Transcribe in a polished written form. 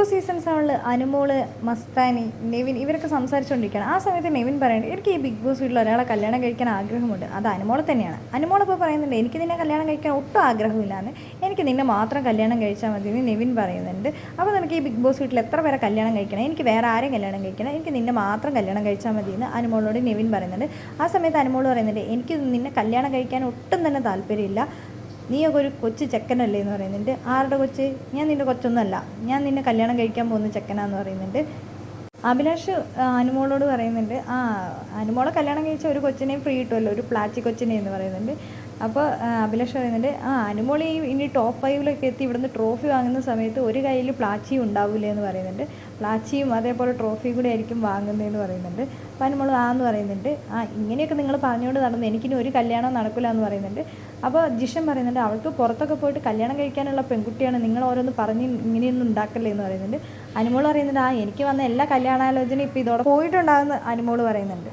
Boss season 7 Anumol, Mastani, Nevin ഇവരൊക്കെ സംസാരിച്ചുകൊണ്ടിരിക്കുകയാണ്. ആ സമയത്ത് നെവിൻ പറയുന്നത് എനിക്ക് ഈ ബിഗ് ബോസ് വീട്ടിൽ ഒരാളെ കല്യാണം കഴിക്കാൻ ആഗ്രഹമുണ്ട്, അത് അനുമോളെ തന്നെയാണ്. അനുമോളിപ്പോൾ പറയുന്നുണ്ട് എനിക്ക് നിന്നെ കല്യാണം കഴിക്കാൻ ഒട്ടും ആഗ്രഹമില്ലാന്ന്, എനിക്ക് നിന്നെ മാത്രം കല്യാണം കഴിച്ചാൽ മതി എന്ന് നെവിൻ പറയുന്നുണ്ട്. അപ്പോൾ നിനക്ക് ഈ ബിഗ് ബോസ് വീട്ടിൽ എത്ര പേരെ കല്യാണം കഴിക്കണം, എനിക്ക് വേറെ ആരെയും കല്യാണം കഴിക്കണം, എനിക്ക് നിന്നെ മാത്രം കല്യാണം കഴിച്ചാൽ മതി എന്ന് അനുമോളോട് നെവിൻ പറയുന്നുണ്ട്. ആ സമയത്ത് അനുമോൾ പറയുന്നുണ്ട് എനിക്ക് നിന്നെ കല്യാണം കഴിക്കാൻ ഒട്ടും തന്നെ താല്പര്യമില്ല, നീയൊക്കെ ഒരു കൊച്ചു ചെക്കനല്ലേ എന്ന് പറയുന്നുണ്ട്. ആരുടെ കൊച്ച്? ഞാൻ നിൻ്റെ കൊച്ചൊന്നുമല്ല, ഞാൻ നിന്നെ കല്യാണം കഴിക്കാൻ പോകുന്ന ചെക്കനാന്ന് പറയുന്നുണ്ട്. അഭിലാഷ് അനുമോളോട് പറയുന്നുണ്ട് അനുമോളെ കല്യാണം കഴിച്ച ഒരു കൊച്ചിനെയും ഫ്രീ കിട്ടുമല്ലോ, ഒരു പ്ലാച്ചി കൊച്ചിനെ എന്ന് പറയുന്നുണ്ട്. അപ്പോൾ അഭിലാഷ് പറയുന്നുണ്ട് അനുമോൾ ഇനി ടോപ്പ് 5 എത്തി ഇവിടുന്ന് ട്രോഫി വാങ്ങുന്ന സമയത്ത് ഒരു കയ്യിൽ പ്ലാച്ചിയും ഉണ്ടാവില്ല എന്ന് പറയുന്നുണ്ട്. പ്ലാച്ചിയും അതേപോലെ ട്രോഫിയും കൂടി ആയിരിക്കും വാങ്ങുന്നതെന്ന് പറയുന്നുണ്ട്. അപ്പോൾ അനുമോൾ എന്ന് പറയുന്നുണ്ട് ഇങ്ങനെയൊക്കെ നിങ്ങൾ പറഞ്ഞുകൊണ്ട് നടന്ന് എനിക്കിനി ഒരു കല്യാണം നടക്കില്ല എന്ന് പറയുന്നുണ്ട്. അപ്പോൾ ജിഷൻ പറയുന്നുണ്ട് അവൾക്ക് പുറത്തൊക്കെ പോയിട്ട് കല്യാണം കഴിക്കാനുള്ള പെൺകുട്ടിയാണ്, നിങ്ങൾ ഓരോന്ന് പറഞ്ഞ് ഇങ്ങനെയൊന്നും ഉണ്ടാക്കല്ലേ എന്ന് പറയുന്നുണ്ട്. അനുമോൾ പറയുന്നുണ്ട് എനിക്ക് വന്ന എല്ലാ കല്യാണാലോചനയും ഇപ്പോൾ ഇതോടെ പോയിട്ടുണ്ടാകുന്ന അനുമോൾ പറയുന്നുണ്ട്.